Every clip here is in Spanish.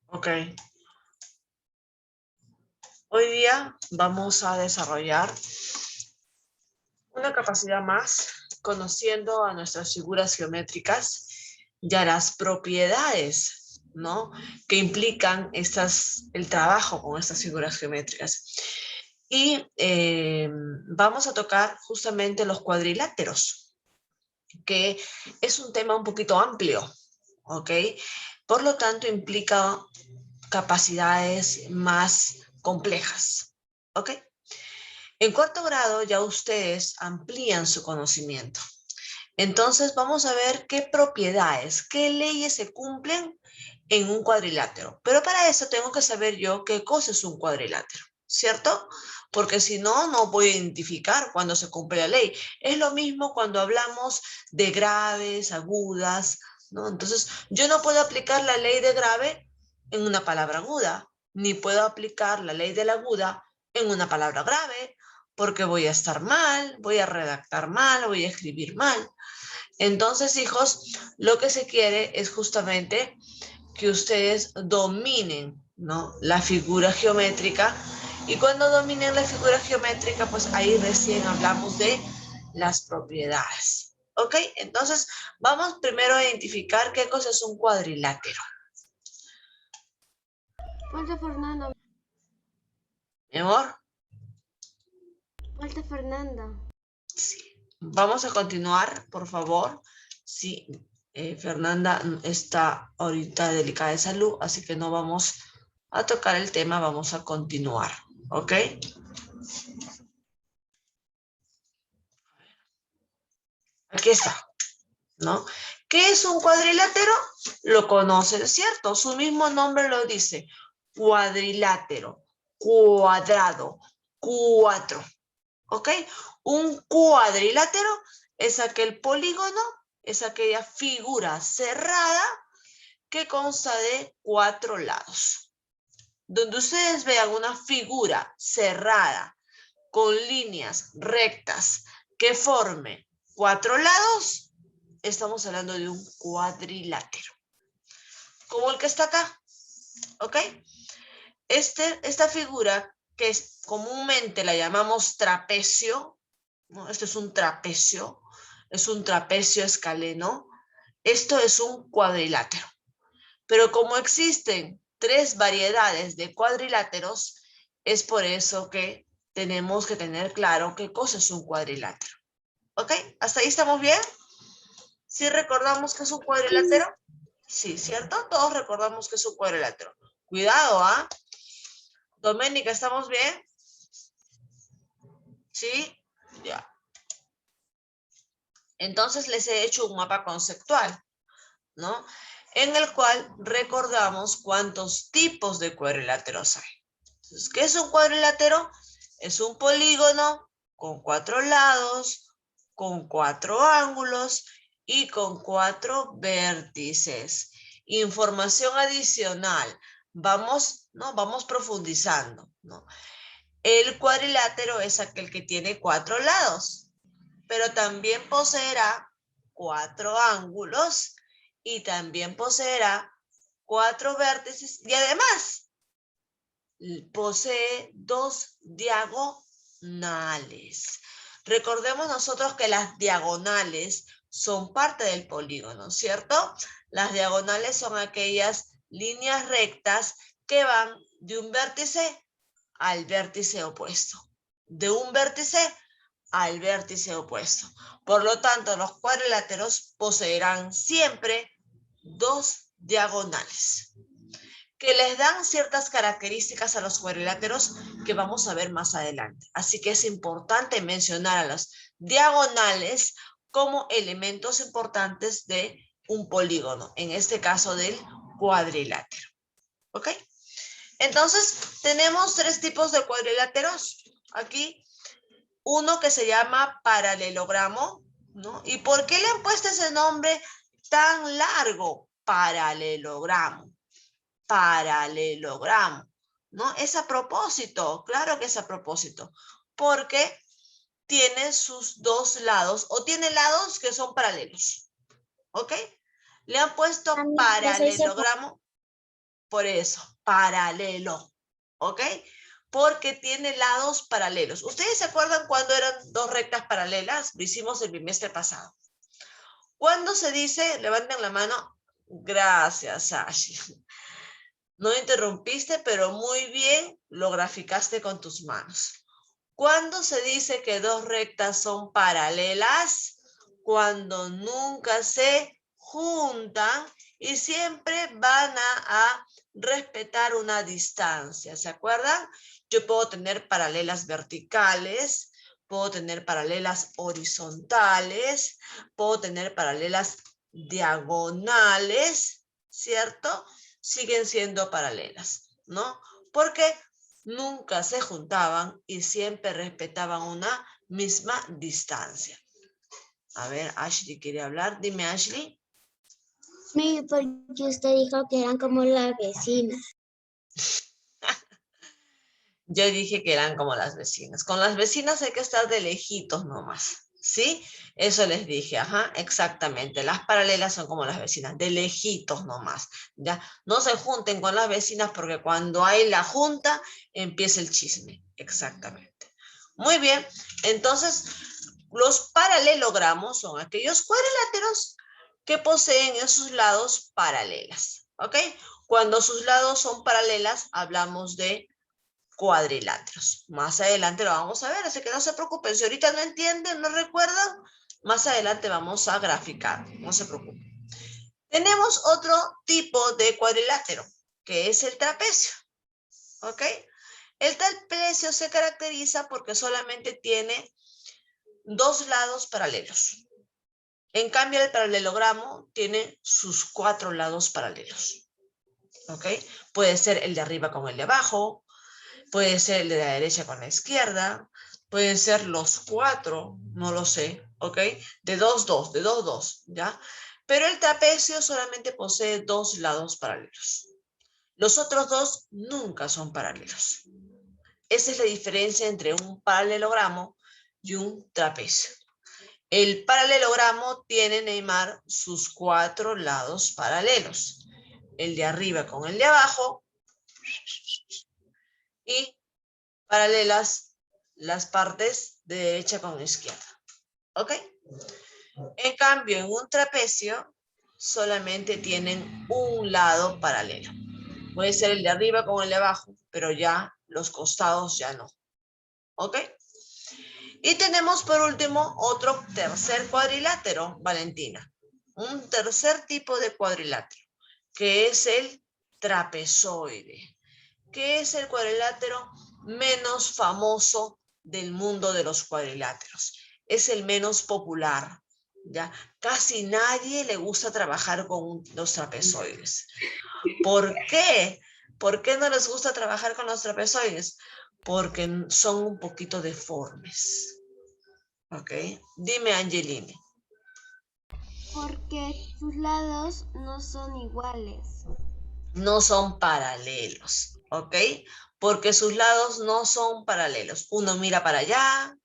Ok. Hoy día vamos a desarrollar una capacidad más conociendo a nuestras figuras geométricas y a las propiedades, ¿no?, que implican el trabajo con estas figuras geométricas. Y vamos a tocar justamente los cuadriláteros, que es un tema un poquito amplio, ¿ok? Por lo tanto, implica capacidades más complejas, ¿ok? En cuarto grado ya ustedes amplían su conocimiento. Entonces vamos a ver qué propiedades, qué leyes se cumplen en un cuadrilátero. Pero para eso tengo que saber yo qué cosa es un cuadrilátero, ¿cierto? Porque si no, no voy a identificar cuando se cumple la ley. Es lo mismo cuando hablamos de graves, agudas, ¿no? Entonces, yo no puedo aplicar la ley de grave en una palabra aguda, ni puedo aplicar la ley de la aguda en una palabra grave, porque voy a estar mal, voy a redactar mal, voy a escribir mal. Entonces, hijos, lo que se quiere es justamente que ustedes dominen, ¿no?, la figura geométrica, y cuando dominen la figura geométrica, pues ahí recién hablamos de las propiedades. ¿Ok? Entonces, vamos primero a identificar qué cosa es un cuadrilátero. Falta Fernanda. ¿Mi amor? Falta Fernanda. Sí. Vamos a continuar, por favor. Sí, Fernanda está ahorita delicada de salud, así que no vamos a tocar el tema, vamos a continuar, ¿ok? Aquí está, ¿no? ¿Qué es un cuadrilátero? Lo conoce, ¿cierto? Su mismo nombre lo dice. Cuadrilátero, cuadrado, cuatro, ¿ok? Un cuadrilátero es aquel polígono, es aquella figura cerrada que consta de 4 lados. Donde ustedes vean una figura cerrada con líneas rectas que forme 4 lados, estamos hablando de un cuadrilátero. Como el que está acá, ¿ok? Esta figura, que comúnmente la llamamos trapecio, ¿no? Esto es un trapecio escaleno. Esto es un cuadrilátero. Pero como existen 3 variedades de cuadriláteros, es por eso que tenemos que tener claro qué cosa es un cuadrilátero. ¿Ok? ¿Hasta ahí estamos bien? ¿Sí recordamos que es un cuadrilátero? Sí, ¿cierto? Todos recordamos que es un cuadrilátero. Cuidado, ¿ah? Doménica, ¿estamos bien? ¿Sí? Ya. Entonces les he hecho un mapa conceptual, ¿no?, en el cual recordamos cuántos tipos de cuadriláteros hay. Entonces, ¿qué es un cuadrilátero? Es un polígono con 4 lados, con 4 ángulos y con 4 vértices. Información adicional. Vamos, ¿no?, vamos profundizando, ¿no? El cuadrilátero es aquel que tiene 4 lados, pero también poseerá 4 ángulos y también poseerá 4 vértices, y además posee 2 diagonales. Recordemos nosotros que las diagonales son parte del polígono, ¿cierto? Las diagonales son aquellas líneas rectas que van de un vértice al vértice opuesto. De un vértice al vértice opuesto. Por lo tanto, los cuadriláteros poseerán siempre 2 diagonales, que les dan ciertas características a los cuadriláteros que vamos a ver más adelante. Así que es importante mencionar a las diagonales como elementos importantes de un polígono, en este caso del cuadrilátero. ¿Ok? Entonces, tenemos 3 tipos de cuadriláteros aquí. Uno que se llama paralelogramo, ¿no? ¿Y por qué le han puesto ese nombre tan largo? Paralelogramo. Paralelogramo, ¿no? Es a propósito, claro que es a propósito, porque tiene sus 2 lados, o tiene lados que son paralelos, ¿ok? Le han puesto Amiga, ¿qué es ese? paralelogramo. Por eso, paralelo. ¿Ok? Porque tiene lados paralelos. ¿Ustedes se acuerdan cuando eran dos rectas paralelas? Lo hicimos el bimestre pasado. ¿Cuándo se dice, levanten la mano? Gracias, Ashley. No interrumpiste, pero muy bien lo graficaste con tus manos. ¿Cuándo se dice que dos rectas son paralelas? Cuando nunca se juntan y siempre van a respetar una distancia. ¿Se acuerdan? Yo puedo tener paralelas verticales, puedo tener paralelas horizontales, puedo tener paralelas diagonales, ¿cierto? Siguen siendo paralelas, ¿no? Porque nunca se juntaban y siempre respetaban una misma distancia. A ver, Ashley quiere hablar. Dime, Ashley. Porque usted dijo que eran como las vecinas. Yo dije que eran como las vecinas. Con las vecinas hay que estar de lejitos nomás, ¿sí? Eso les dije, ajá, exactamente. Las paralelas son como las vecinas, de lejitos nomás, ¿ya? No se junten con las vecinas porque cuando hay la junta empieza el chisme, exactamente. Muy bien, entonces los paralelogramos son aquellos cuadriláteros que poseen en sus lados paralelas, ¿ok? Cuando sus lados son paralelas hablamos de cuadriláteros. Más adelante lo vamos a ver, así que no se preocupen. Si ahorita no entienden, no recuerdan, más adelante vamos a graficar, no se preocupen. Tenemos otro tipo de cuadrilátero, que es el trapecio, ¿ok? El trapecio se caracteriza porque solamente tiene dos lados paralelos. En cambio, el paralelogramo tiene sus cuatro lados paralelos, ¿ok? Puede ser el de arriba con el de abajo, puede ser el de la derecha con la izquierda, pueden ser los cuatro, no lo sé, ¿ok? De 2, 2, de 2, 2, ¿ya? Pero el trapecio solamente posee dos lados paralelos. Los otros dos nunca son paralelos. Esa es la diferencia entre un paralelogramo y un trapecio. El paralelogramo tiene, Neymar, sus cuatro lados paralelos. El de arriba con el de abajo y paralelas las partes de derecha con izquierda. ¿Ok? En cambio, en un trapecio solamente tienen un lado paralelo. Puede ser el de arriba con el de abajo, pero ya los costados ya no. ¿Ok? Y tenemos por último otro tercer cuadrilátero, Valentina. Un tercer tipo de cuadrilátero, que es el trapezoide, que es el cuadrilátero menos famoso del mundo de los cuadriláteros. Es el menos popular, ¿ya? Casi nadie le gusta trabajar con los trapezoides. ¿Por qué? ¿Por qué no les gusta trabajar con los trapezoides? Porque son un poquito deformes. ¿Ok? Dime, Angeline. Porque sus lados no son iguales. No son paralelos, ¿ok? Porque sus lados no son paralelos. Uno mira para allá,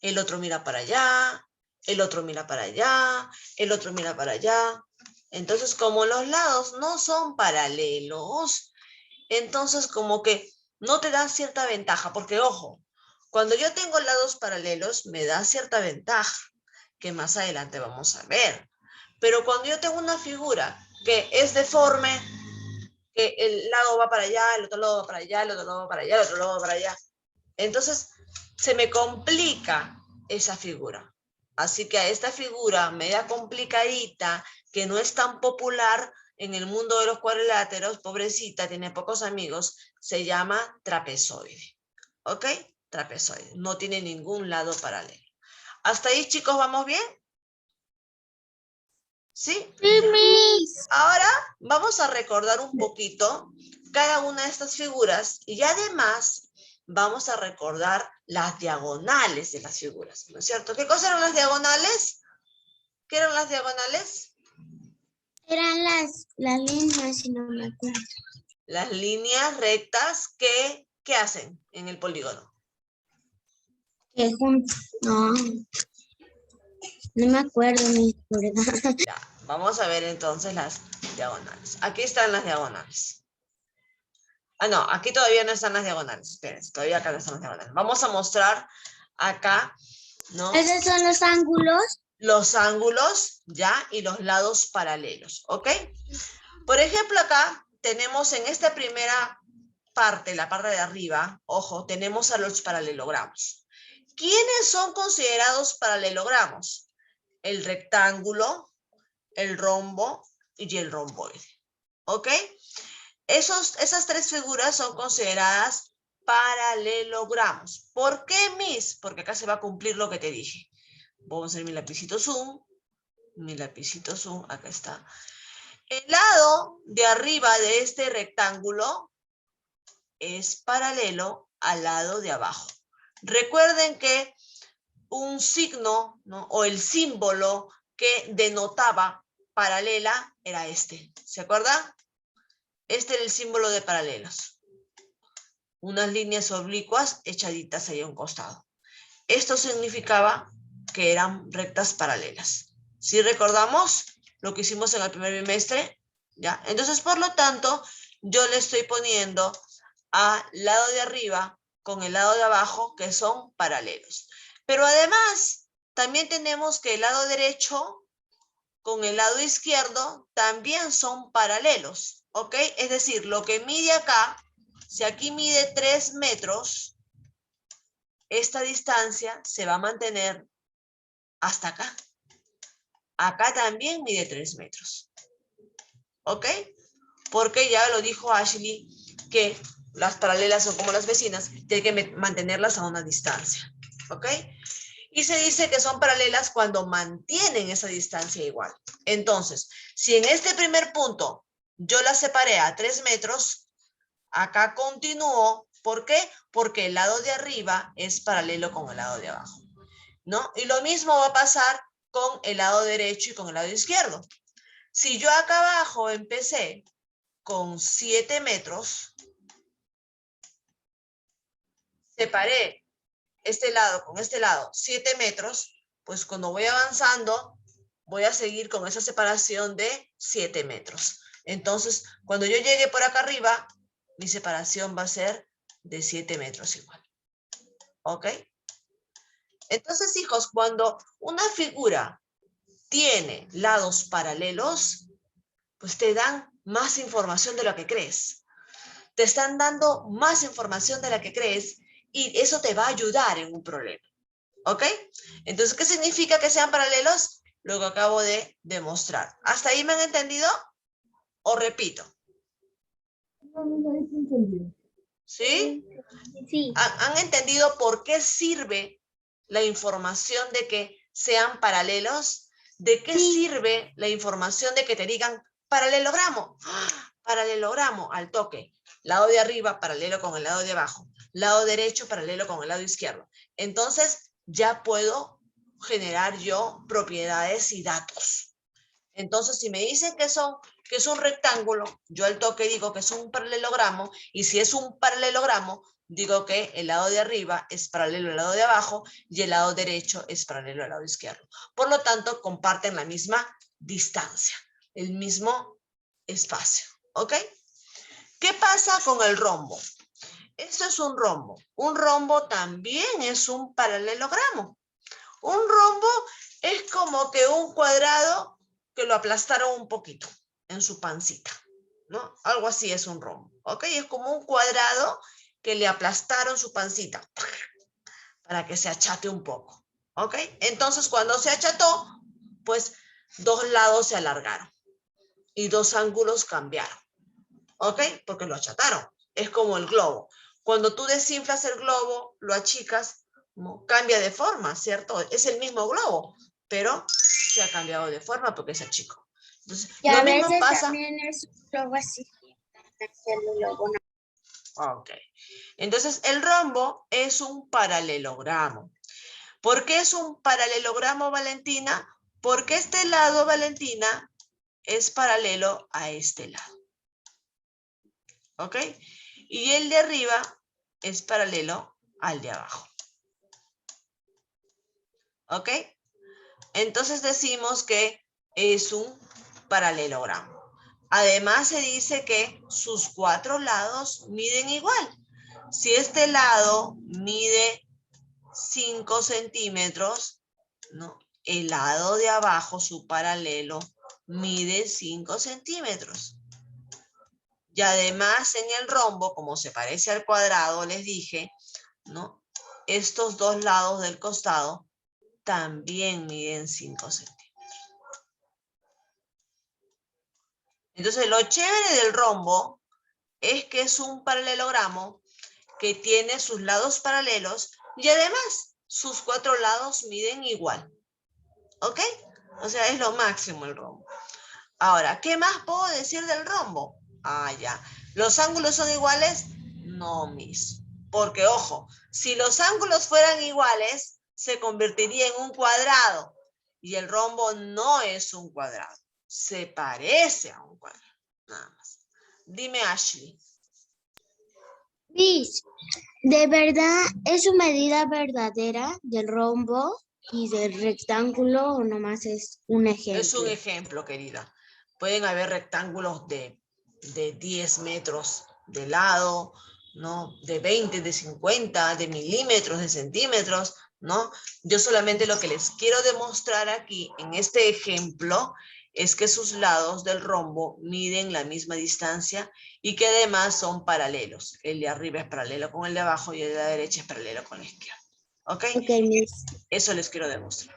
el otro mira para allá, el otro mira para allá, el otro mira para allá. Entonces, como los lados no son paralelos, entonces como que no te da cierta ventaja, porque ojo, cuando yo tengo lados paralelos me da cierta ventaja, que más adelante vamos a ver. Pero cuando yo tengo una figura que es deforme, que el lado va para allá, el otro lado va para allá, el otro lado va para allá, el otro lado va para allá, entonces se me complica esa figura. Así que a esta figura media complicadita, que no es tan popular en el mundo de los cuadriláteros, pobrecita, tiene pocos amigos, se llama trapezoide. ¿Ok? Trapezoide. No tiene ningún lado paralelo. ¿Hasta ahí, chicos, vamos bien? ¿Sí? Sí, Miss. Ahora vamos a recordar un poquito cada una de estas figuras y además vamos a recordar las diagonales de las figuras, ¿no es cierto? ¿Qué cosa eran las diagonales? ¿Qué eran las diagonales? Eran las líneas, si no me acuerdo. Las líneas rectas que, ¿qué hacen en el polígono? Que juntos. No, no me acuerdo, Miss, ¿verdad? Ya, vamos a ver entonces las diagonales. Aquí están las diagonales. Ah, no, aquí todavía no están las diagonales. Espérense, todavía acá no están las diagonales. Vamos a mostrar acá, ¿no? Esos son los ángulos. Los ángulos, ¿ya? Y los lados paralelos, ¿ok? Por ejemplo, acá tenemos en esta primera parte, la parte de arriba, ojo, tenemos a los paralelogramos. ¿Quiénes son considerados paralelogramos? El rectángulo, el rombo y el romboide, ¿ok? Esas tres figuras son consideradas paralelogramos. ¿Por qué, Miss? Porque acá se va a cumplir lo que te dije. Vamos a hacer mi lapicito zoom, acá está. El lado de arriba de este rectángulo es paralelo al lado de abajo. Recuerden que un signo, ¿no? O el símbolo que denotaba paralela era este. ¿Se acuerdan? Este era el símbolo de paralelos. Unas líneas oblicuas echaditas ahí a un costado. Esto significaba que eran rectas paralelas. ¿Sí recordamos lo que hicimos en el primer bimestre? ¿Ya? Entonces, por lo tanto, yo le estoy poniendo al lado de arriba con el lado de abajo que son paralelos. Pero además, también tenemos que el lado derecho con el lado izquierdo también son paralelos, ¿ok? Es decir, lo que mide acá, si aquí mide 3 metros, esta distancia se va a mantener hasta acá. Acá también mide 3 metros, ¿ok? Porque ya lo dijo Ashley, que las paralelas son como las vecinas, tiene que mantenerlas a una distancia, ¿ok? Y se dice que son paralelas cuando mantienen esa distancia igual. Entonces, si en este primer punto yo las separé a 3 metros, acá continúo. ¿Por qué? Porque el lado de arriba es paralelo con el lado de abajo, ¿no? Y lo mismo va a pasar con el lado derecho y con el lado izquierdo. Si yo acá abajo empecé con 7 metros, separé este lado con este lado 7 metros, pues cuando voy avanzando voy a seguir con esa separación de 7 metros. Entonces, cuando yo llegue por acá arriba, mi separación va a ser de 7 metros igual. ¿Ok? Entonces, hijos, cuando una figura tiene lados paralelos, pues te dan más información de lo que crees. Te están dando más información de la que crees y eso te va a ayudar en un problema. ¿Ok? Entonces, ¿qué significa que sean paralelos? Lo que acabo de demostrar. ¿Hasta ahí me han entendido? ¿O repito? ¿Sí? Sí. ¿Han entendido por qué sirve la información de que sean paralelos? ¿De qué sirve la información de que te digan paralelogramo? ¡Ah! Paralelogramo al toque. Lado de arriba paralelo con el lado de abajo. Lado derecho paralelo con el lado izquierdo. Entonces ya puedo generar yo propiedades y datos. Entonces, si me dicen que es un rectángulo, yo al toque digo que es un paralelogramo, y si es un paralelogramo, digo que el lado de arriba es paralelo al lado de abajo y el lado derecho es paralelo al lado izquierdo. Por lo tanto, comparten la misma distancia, el mismo espacio, ¿ok? ¿Qué pasa con el rombo? Esto es un rombo. Un rombo también es un paralelogramo. Un rombo es como que un cuadrado que lo aplastaron un poquito en su pancita, ¿no? Algo así es un rombo, ¿ok? Es como un cuadrado que le aplastaron su pancita para que se achate un poco, ¿ok? Entonces, cuando se acható, pues dos lados se alargaron y dos ángulos cambiaron, ¿ok? Porque lo achataron. Es como el globo. Cuando tú desinflas el globo, lo achicas, ¿no? Cambia de forma, ¿cierto? Es el mismo globo, pero se ha cambiado de forma porque es chico. Entonces, Y lo a mismo veces pasa. también es un logo así. Ok. Entonces, el rombo es un paralelogramo. ¿Por qué es un paralelogramo, Valentina? Porque este lado, Valentina, es paralelo a este lado. ¿Ok? Y el de arriba es paralelo al de abajo. ¿Ok? Entonces decimos que es un paralelogramo. Además se dice que sus 4 lados miden igual. Si este lado mide 5 centímetros, ¿no? El lado de abajo, su paralelo, mide 5 centímetros. Y además en el rombo, como se parece al cuadrado, les dije, ¿no? Estos dos lados del costado también miden 5 centímetros. Entonces lo chévere del rombo es que es un paralelogramo que tiene sus lados paralelos y además sus 4 lados miden igual. ¿Ok? O sea, es lo máximo el rombo. Ahora, ¿qué más puedo decir del rombo? Ah, ya. ¿Los ángulos son iguales? No, mis. Porque, ojo, si los ángulos fueran iguales, se convertiría en un cuadrado. Y el rombo no es un cuadrado. Se parece a un cuadrado. Nada más. Dime, Ashley. Miss, ¿de verdad es su medida verdadera del rombo y del rectángulo o nomás es un Es un ejemplo? ejemplo, querida. Pueden haber rectángulos de 10 metros de lado, ¿no? De 20, de 50, de milímetros, de centímetros, ¿no? Yo solamente lo que les quiero demostrar aquí en este ejemplo es que sus lados del rombo miden la misma distancia y que además son paralelos. El de arriba es paralelo con el de abajo y el de la derecha es paralelo con la izquierda. ¿Ok? Ok, Miss. Eso les quiero demostrar.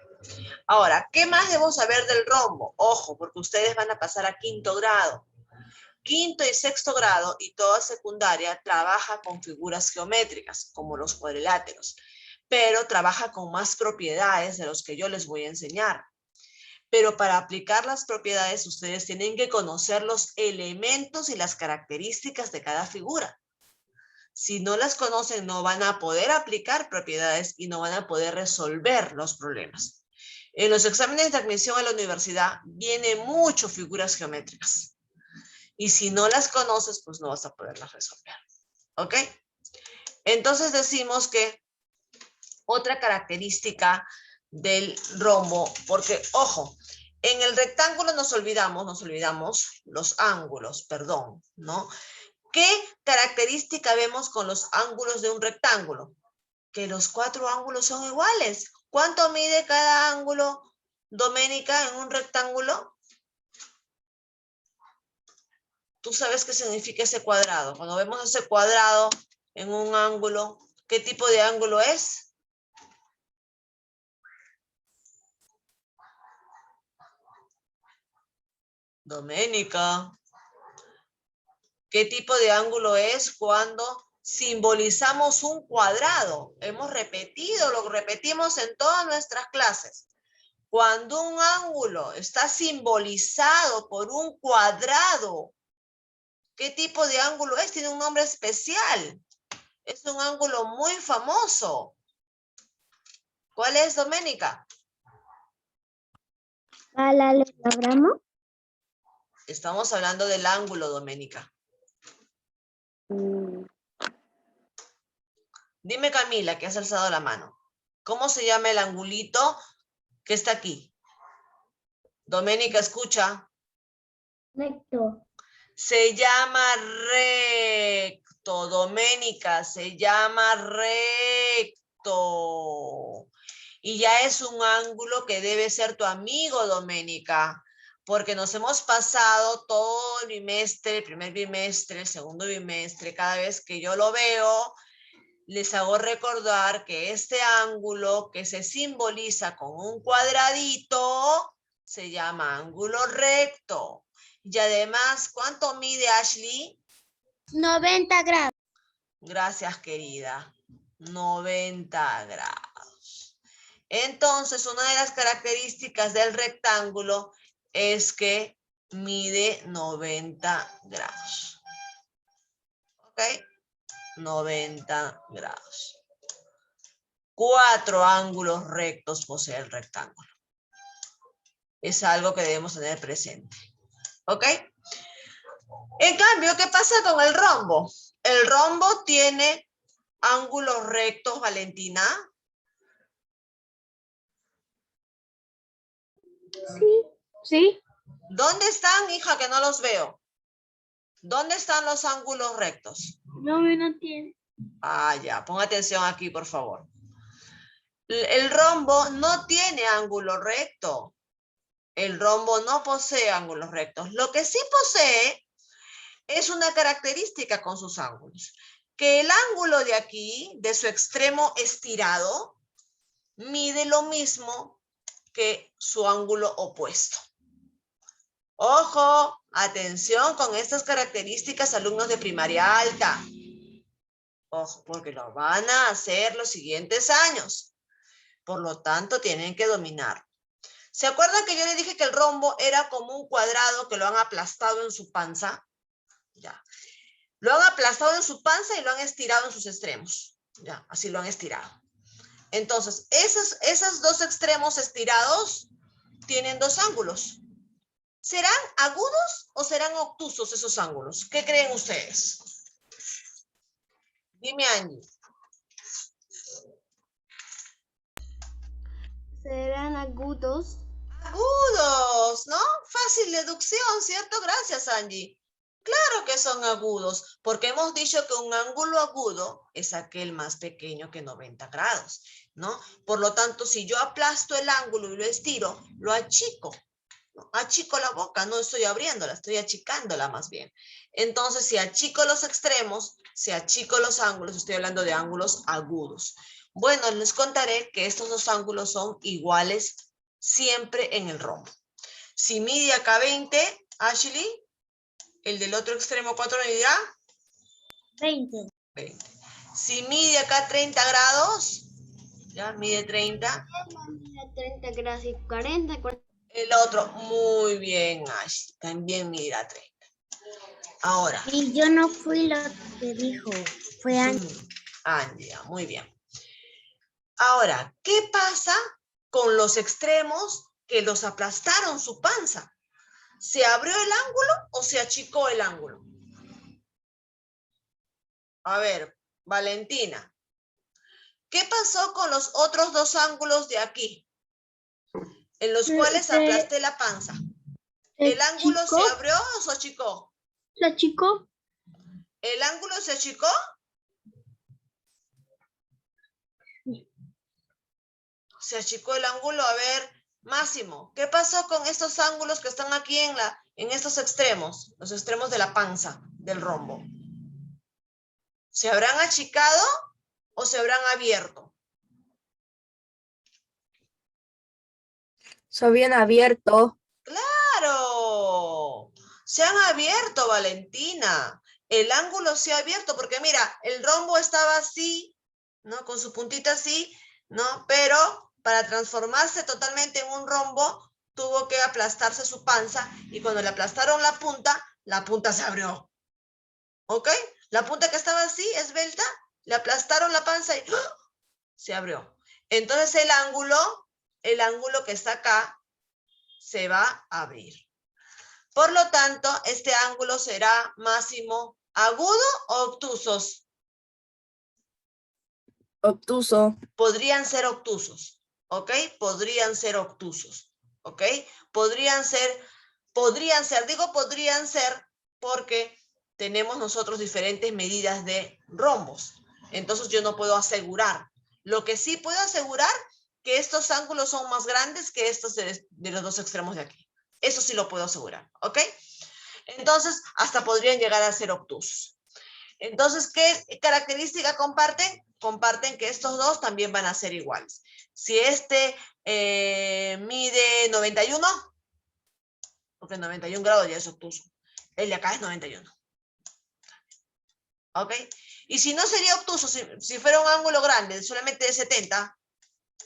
Ahora, ¿qué más debo saber del rombo? Ojo, porque ustedes van a pasar a 5º grado. 5º y 6º grado y toda secundaria trabaja con figuras geométricas, como los cuadriláteros, pero trabaja con más propiedades de los que yo les voy a enseñar. Pero para aplicar las propiedades, ustedes tienen que conocer los elementos y las características de cada figura. Si no las conocen, no van a poder aplicar propiedades y no van a poder resolver los problemas. En los exámenes de admisión a la universidad vienen mucho figuras geométricas. Y si no las conoces, pues no vas a poderlas resolver. ¿Ok? Entonces decimos que otra característica del rombo, porque, ojo, en el rectángulo nos olvidamos los ángulos, perdón, ¿no? ¿Qué característica vemos con los ángulos de un rectángulo? Que los 4 ángulos son iguales. ¿Cuánto mide cada ángulo, Doménica, en un rectángulo? Tú sabes qué significa ese cuadrado. Cuando vemos ese cuadrado en un ángulo, ¿qué tipo de ángulo es? Doménica. ¿Qué tipo de ángulo es cuando simbolizamos un cuadrado? Hemos repetido, lo repetimos en todas nuestras clases. Cuando un ángulo está simbolizado por un cuadrado, ¿qué tipo de ángulo es? Tiene un nombre especial. Es un ángulo muy famoso. ¿Cuál es, Doménica? ¿Paralelogramo? Estamos hablando del ángulo, Doménica. Dime, Camila, que has alzado la mano. ¿Cómo se llama el angulito que está aquí? Doménica, escucha. Recto. Se llama recto, Doménica, se llama recto. Y ya es un ángulo que debe ser tu amigo, Doménica, porque nos hemos pasado todo el bimestre, el primer bimestre, el segundo bimestre, cada vez que yo lo veo, les hago recordar que este ángulo que se simboliza con un cuadradito se llama ángulo recto. Y además, ¿cuánto mide, Ashley? 90 grados. Gracias, querida. 90 grados. Entonces, una de las características del rectángulo es que mide 90 grados. ¿Ok? 90 grados. 4 ángulos rectos posee el rectángulo. Es algo que debemos tener presente. ¿Ok? En cambio, ¿qué pasa con el rombo? El rombo tiene ángulos rectos, Valentina. Sí. Sí. ¿Dónde están, hija, que no los veo? ¿Dónde están los ángulos rectos? No, no tiene. Ah, ya, pon atención aquí, por favor. El rombo no tiene ángulo recto. El rombo no posee ángulos rectos. Lo que sí posee es una característica con sus ángulos. Que el ángulo de aquí, de su extremo estirado, mide lo mismo que su ángulo opuesto. Ojo, atención con estas características, alumnos de primaria alta. Ojo, porque lo van a hacer los siguientes años. Por lo tanto, tienen que dominar. ¿Se acuerdan que yo les dije que el rombo era como un cuadrado que lo han aplastado en su panza? Ya. Lo han aplastado en su panza y lo han estirado en sus extremos. Ya, así lo han estirado. Entonces, esos dos extremos estirados tienen dos ángulos. ¿Serán agudos o serán obtusos esos ángulos? ¿Qué creen ustedes? Dime, Angie. Serán agudos. Agudos, ¿no? Fácil deducción, ¿cierto? Gracias, Angie. Claro que son agudos, porque hemos dicho que un ángulo agudo es aquel más pequeño que 90 grados, ¿no? Por lo tanto, si yo aplasto el ángulo y lo estiro, lo achico. Achico la boca, no estoy abriéndola, estoy achicándola más bien. Entonces, si achico los extremos, si achico los ángulos, estoy hablando de ángulos agudos. Bueno, les contaré que estos dos ángulos son iguales siempre en el rombo. Si mide acá 20, Ashley, el del otro extremo, ¿cuánto medirá? 20. 20. Si mide acá 30 grados, ya mide 30. 30 grados y 40. El otro, muy bien, Ashley, también medirá 30. Ahora. Y yo no fui lo que dijo, fue Angie. Angie, muy bien. Ahora, ¿qué pasa con los extremos que los aplastaron su panza? ¿Se abrió el ángulo o se achicó el ángulo? A ver, Valentina. ¿Qué pasó con los otros dos ángulos de aquí? En los cuales aplasté la panza. ¿El ángulo se abrió o se achicó? ¿Se achicó? ¿El ángulo se achicó? Se achicó el ángulo. A ver, Máximo, ¿qué pasó con estos ángulos que están aquí en estos extremos? Los extremos de la panza, del rombo. ¿Se habrán achicado o se habrán abierto? Se habían abierto. ¡Claro! Se han abierto, Valentina. El ángulo se ha abierto porque mira, el rombo estaba así, ¿no? Con su puntita así, ¿no? Pero para transformarse totalmente en un rombo, tuvo que aplastarse su panza y cuando le aplastaron la punta se abrió. ¿Ok? La punta que estaba así, esbelta, le aplastaron la panza y ¡oh! Se abrió. Entonces el ángulo que está acá, se va a abrir. Por lo tanto, este ángulo será, Máximo, agudo o obtusos. Obtuso. Podrían ser obtusos, ¿ok? Podrían ser obtusos, ¿ok? Podrían ser, digo podrían ser porque tenemos nosotros diferentes medidas de rombos. Entonces yo no puedo asegurar. Lo que sí puedo asegurar que estos ángulos son más grandes que estos de los dos extremos de aquí. Eso sí lo puedo asegurar, ¿ok? Entonces, hasta podrían llegar a ser obtusos. Entonces, ¿qué característica comparten? Comparten que estos dos también van a ser iguales. Si este mide 91, porque 91 grados ya es obtuso. El de acá es 91. ¿Ok? Y si no sería obtuso, si fuera un ángulo grande, solamente de 70,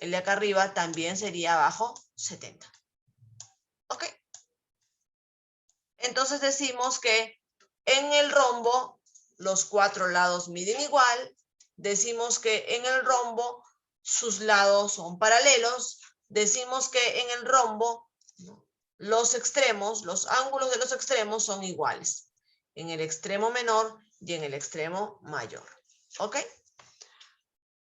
el de acá arriba también sería abajo 70. ¿Ok? Entonces decimos que en el rombo los cuatro lados miden igual. Decimos que en el rombo sus lados son paralelos. Decimos que en el rombo los extremos, los ángulos de los extremos son iguales. En el extremo menor y en el extremo mayor. ¿Ok?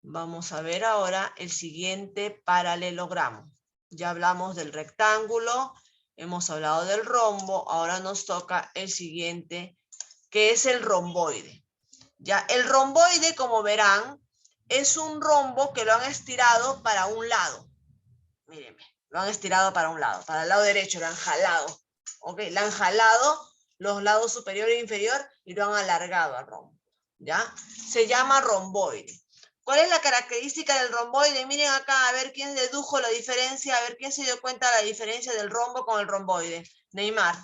Vamos a ver ahora el siguiente paralelogramo. Ya hablamos del rectángulo, hemos hablado del rombo, ahora nos toca el siguiente que es el romboide. Ya, el romboide, como verán, es un rombo que lo han estirado para un lado. Mírenme, lo han estirado para un lado, para el lado derecho, lo han jalado. ¿Ok? Le han jalado los lados superior e inferior y lo han alargado al rombo. ¿Ya? Se llama romboide. ¿Cuál es la característica del romboide? Miren acá, a ver quién dedujo la diferencia, a ver quién se dio cuenta de la diferencia del rombo con el romboide. Neymar.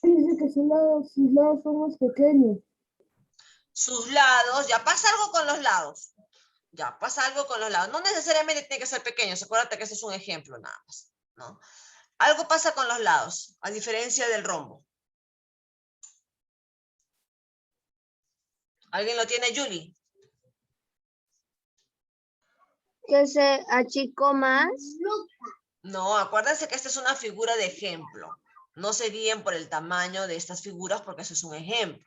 Dice que sus lados son más pequeños. Sus lados, ya pasa algo con los lados. Ya pasa algo con los lados. No necesariamente tiene que ser pequeños, acuérdate que ese es un ejemplo nada más, ¿no? Algo pasa con los lados, a diferencia del rombo. ¿Alguien lo tiene, Julie? Que se achicó más. No, acuérdense que esta es una figura de ejemplo. No se guíen por el tamaño de estas figuras porque eso es un ejemplo.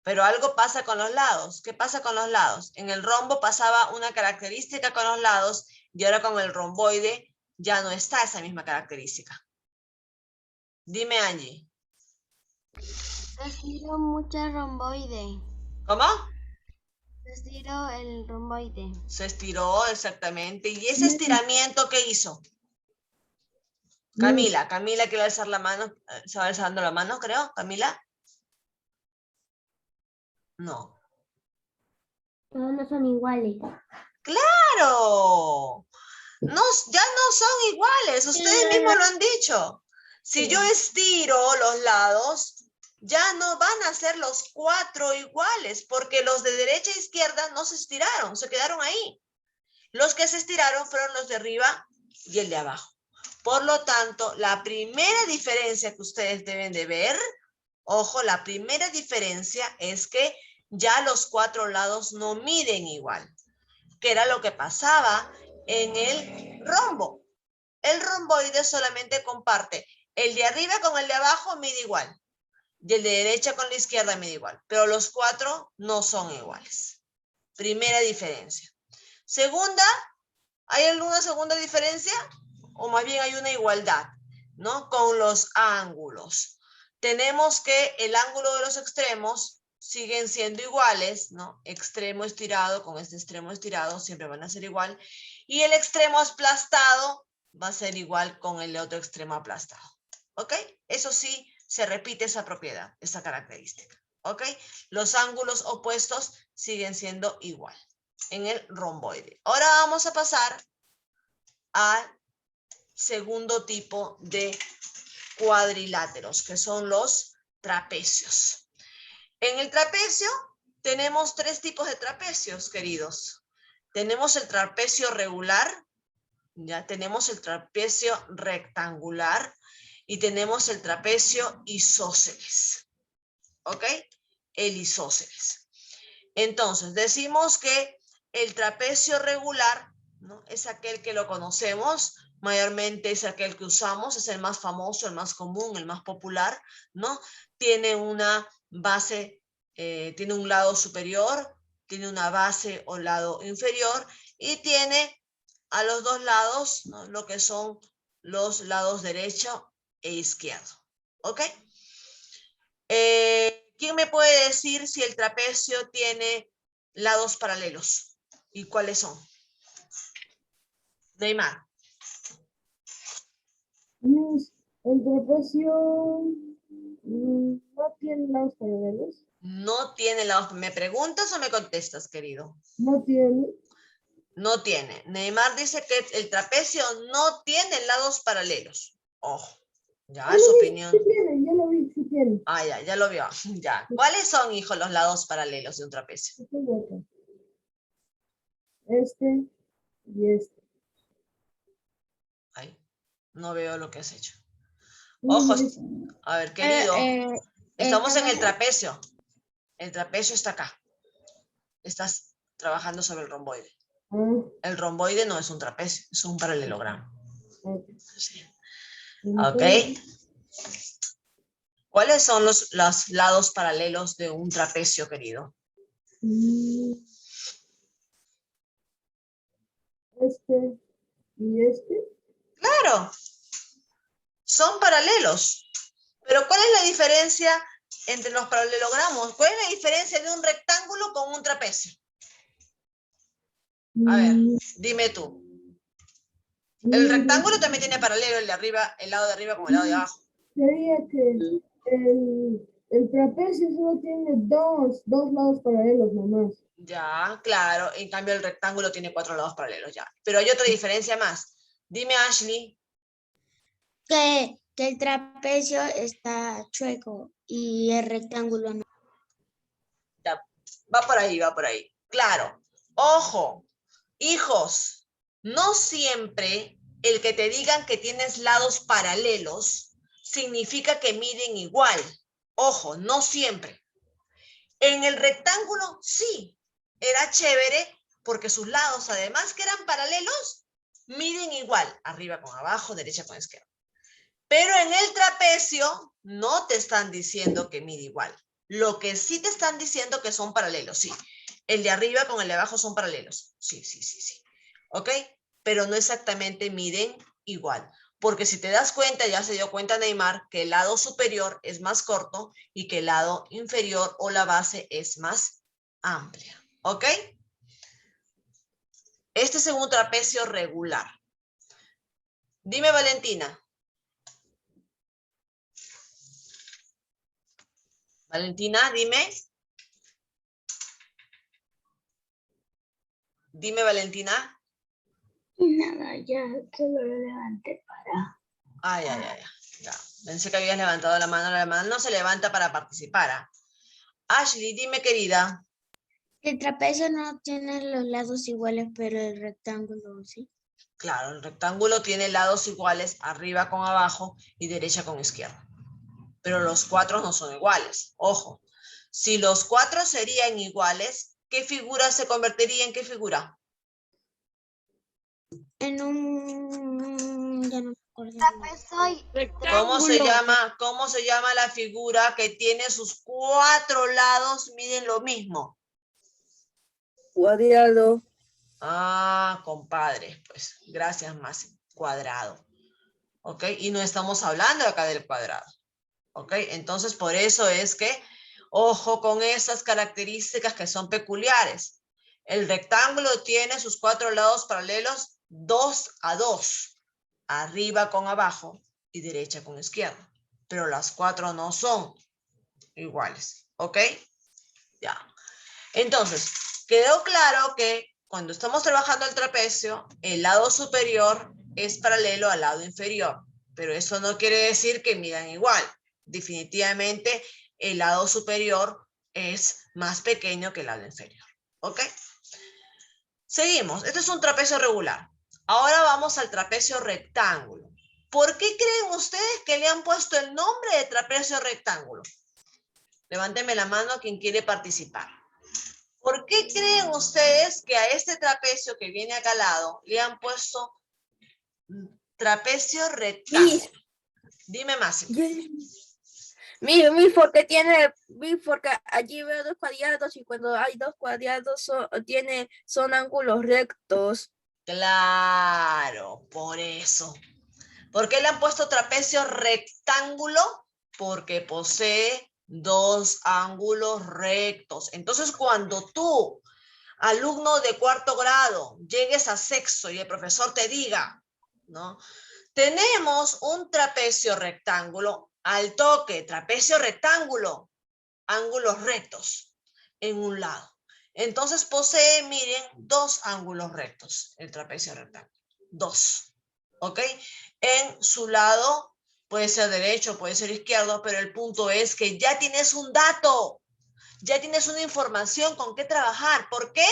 Pero algo pasa con los lados. ¿Qué pasa con los lados? En el rombo pasaba una característica con los lados y ahora con el romboide ya no está esa misma característica. Dime, Angie. Se estiró mucho el romboide. ¿Cómo? Se estiró el romboide. Se estiró, exactamente. ¿Y ese estiramiento qué hizo? Camila quiere alzar la mano. ¿Se va alzando la mano, creo? ¿Camila? No. Todos no son iguales. ¡Claro! No, ya no son iguales. Ustedes mismos lo han dicho. Si yo estiro los lados, ya no van a ser los 4 iguales, porque los de derecha e izquierda no se estiraron, se quedaron ahí. Los que se estiraron fueron los de arriba y el de abajo. Por lo tanto, la primera diferencia que ustedes deben de ver, ojo, la primera diferencia es que ya los 4 lados no miden igual, que era lo que pasaba en el rombo. El romboide solamente comparte el de arriba con el de abajo, mide igual, y el de derecha con la izquierda mide igual, pero los 4 no son iguales. Primera diferencia. Segunda, ¿hay alguna segunda diferencia? O más bien hay una igualdad, ¿no? Con los ángulos. Tenemos que el ángulo de los extremos siguen siendo iguales, ¿no? Extremo estirado con este extremo estirado siempre van a ser igual. Y el extremo aplastado va a ser igual con el otro extremo aplastado. ¿Ok? Eso sí, se repite esa propiedad, esa característica. ¿Ok? Los ángulos opuestos siguen siendo igual en el romboide. Ahora vamos a pasar al segundo tipo de cuadriláteros, que son los trapecios. En el trapecio tenemos 3 tipos de trapecios, queridos. Tenemos el trapecio regular, ya tenemos el trapecio rectangular y tenemos el trapecio isósceles. ¿Ok? El isósceles. Entonces, decimos que el trapecio regular, ¿no? Es aquel que lo conocemos, mayormente es aquel que usamos, es el más famoso, el más común, el más popular, ¿no? Tiene una base, tiene un lado superior, tiene una base o lado inferior y tiene a los 2 lados, ¿no? Lo que son los lados derecho e izquierdo. ¿Ok? ¿Quién me puede decir si el trapecio tiene lados paralelos? ¿Y cuáles son? Neymar. El trapecio no tiene lados paralelos. No tiene lados. ¿Me preguntas o me contestas, querido? No tiene. No tiene. Neymar dice que el trapecio no tiene lados paralelos. Ojo, ya es su opinión. Sí tiene, ya lo vi, sí tiene. Ah, ya lo vio. Ya. ¿Cuáles son, hijo, los lados paralelos de un trapecio? Este y este. Ay, no veo lo que has hecho. Ojos. A ver, querido. Estamos en el trapecio. El trapecio está acá. Estás trabajando sobre el romboide. El romboide no es un trapecio, es un paralelogramo. Sí. Ok. ¿Cuáles son los lados paralelos de un trapecio, querido? Este y este. Claro. Son paralelos. Pero ¿cuál es la diferencia entre los paralelogramos. ¿Cuál es la diferencia de un rectángulo con un trapecio? A ver, dime tú. El rectángulo también tiene paralelo el de arriba, el lado de arriba con el lado de abajo. Sería que el trapecio solo tiene dos lados paralelos nomás. Ya, claro. En cambio, el rectángulo tiene 4 lados paralelos, ya. Pero hay otra diferencia más. Dime, Ashley. Que el trapecio está chueco y el rectángulo no. Ya, va por ahí, va por ahí. Claro. Ojo, hijos, no siempre el que te digan que tienes lados paralelos significa que miden igual. Ojo, no siempre. En el rectángulo, sí, era chévere porque sus lados, además que eran paralelos, miden igual, arriba con abajo, derecha con izquierda. Pero en el trapecio no te están diciendo que mide igual. Lo que sí te están diciendo que son paralelos, sí. El de arriba con el de abajo son paralelos. Sí. ¿Ok? Pero no exactamente miden igual. Porque si te das cuenta, ya se dio cuenta Neymar, que el lado superior es más corto y que el lado inferior o la base es más amplia. ¿Ok? Este es un trapecio regular. Dime, Valentina. Valentina, dime. Dime, Valentina. Nada, ya solo lo levanté para. Ay. Ya. Pensé que habías levantado la mano no se levanta para participar. ¿Ah? Ashley, dime, querida. El trapecio no tiene los lados iguales, pero el rectángulo sí. Claro, el rectángulo tiene lados iguales, arriba con abajo y derecha con izquierda. Pero los 4 no son iguales. Ojo, si los 4 serían iguales, ¿qué figura se convertiría en qué figura? En un... ya no me acuerdo. ¿Cómo se llama la figura que tiene sus 4 lados, miden lo mismo? Cuadrado. Ah, compadre, pues gracias, Máximo. Cuadrado. ¿Ok? Y no estamos hablando acá del cuadrado. ¿Ok? Entonces, por eso es que, ojo con esas características que son peculiares. El rectángulo tiene sus 4 lados paralelos 2 a 2. Arriba con abajo y derecha con izquierda. Pero las 4 no son iguales. ¿Ok? Ya. Entonces, quedó claro que cuando estamos trabajando el trapecio, el lado superior es paralelo al lado inferior, pero eso no quiere decir que midan igual. Definitivamente, el lado superior es más pequeño que el lado inferior. ¿Ok? Seguimos. Este es un trapecio regular. Ahora vamos al trapecio rectángulo. ¿Por qué creen ustedes que le han puesto el nombre de trapecio rectángulo? Levánteme la mano a quien quiere participar. ¿Por qué creen ustedes que a este trapecio que viene acá al lado le han puesto trapecio rectángulo? Dime, Máximo. Porque allí veo 2 cuadrados y cuando hay 2 cuadrados son ángulos rectos. Claro, por eso. ¿Por qué le han puesto trapecio rectángulo? Porque posee 2 ángulos rectos. Entonces, cuando tú, alumno de 4º grado, llegues a sexto y el profesor te diga, ¿no? Tenemos un trapecio rectángulo, al toque, trapecio rectángulo, ángulos rectos en un lado. Entonces posee, miren, 2 ángulos rectos, el trapecio rectángulo. 2, ¿ok? En su lado puede ser derecho, puede ser izquierdo, pero el punto es que ya tienes un dato, ya tienes una información con qué trabajar. ¿Por qué?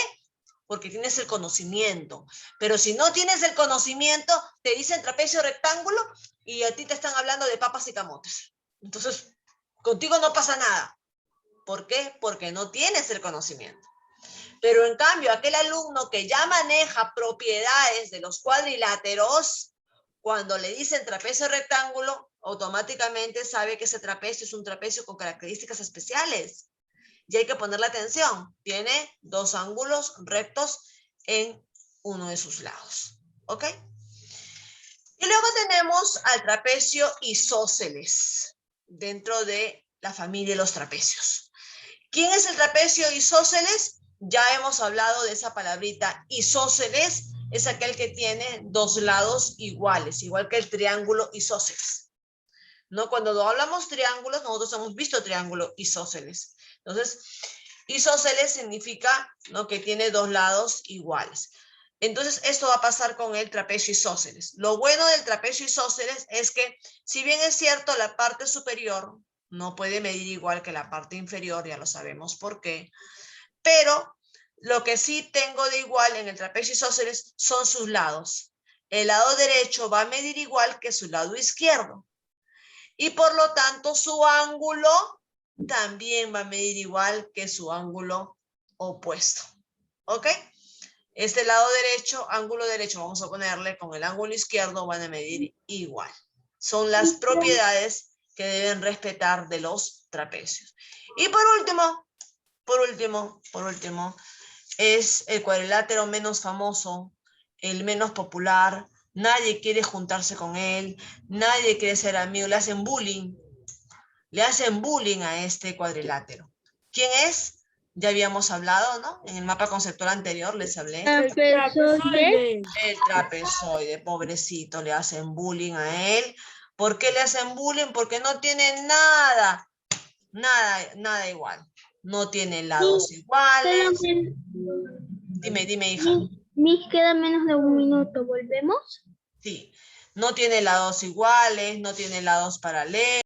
Porque tienes el conocimiento. Pero si no tienes el conocimiento, te dicen trapecio rectángulo y a ti te están hablando de papas y camotes. Entonces, contigo no pasa nada. ¿Por qué? Porque no tienes el conocimiento. Pero en cambio, aquel alumno que ya maneja propiedades de los cuadriláteros, cuando le dicen trapecio rectángulo, automáticamente sabe que ese trapecio es un trapecio con características especiales. Y hay que ponerle atención. Tiene 2 ángulos rectos en uno de sus lados. ¿Ok? Y luego tenemos al trapecio isósceles dentro de la familia de los trapecios. ¿Quién es el trapecio isósceles? Ya hemos hablado de esa palabrita. Isósceles es aquel que tiene dos lados iguales, igual que el triángulo isósceles. ¿No? Cuando hablamos triángulos, nosotros hemos visto triángulo isósceles. Entonces, isósceles significa, ¿no?, que tiene dos lados iguales. Entonces, esto va a pasar con el trapecio isósceles. Lo bueno del trapecio isósceles es que, si bien es cierto, la parte superior no puede medir igual que la parte inferior, ya lo sabemos por qué, pero lo que sí tengo de igual en el trapecio isósceles son sus lados. El lado derecho va a medir igual que su lado izquierdo. Y por lo tanto, su ángulo también va a medir igual que su ángulo opuesto. ¿Ok? Este lado derecho, ángulo derecho, vamos a ponerle con el ángulo izquierdo, van a medir igual. Son las propiedades que deben respetar de los trapecios. Y por último, es el cuadrilátero menos famoso, el menos popular. Nadie quiere juntarse con él, nadie quiere ser amigo, le hacen bullying a este cuadrilátero. ¿Quién es? Ya habíamos hablado, ¿no? En el mapa conceptual anterior les hablé. Trapezoide. El trapezoide, pobrecito, le hacen bullying a él. ¿Por qué le hacen bullying? Porque no tiene nada igual. No tiene lados iguales. Dime, hija. Miss, queda menos de 1 minuto. ¿Volvemos? Sí, no tiene lados iguales, no tiene lados paralelos.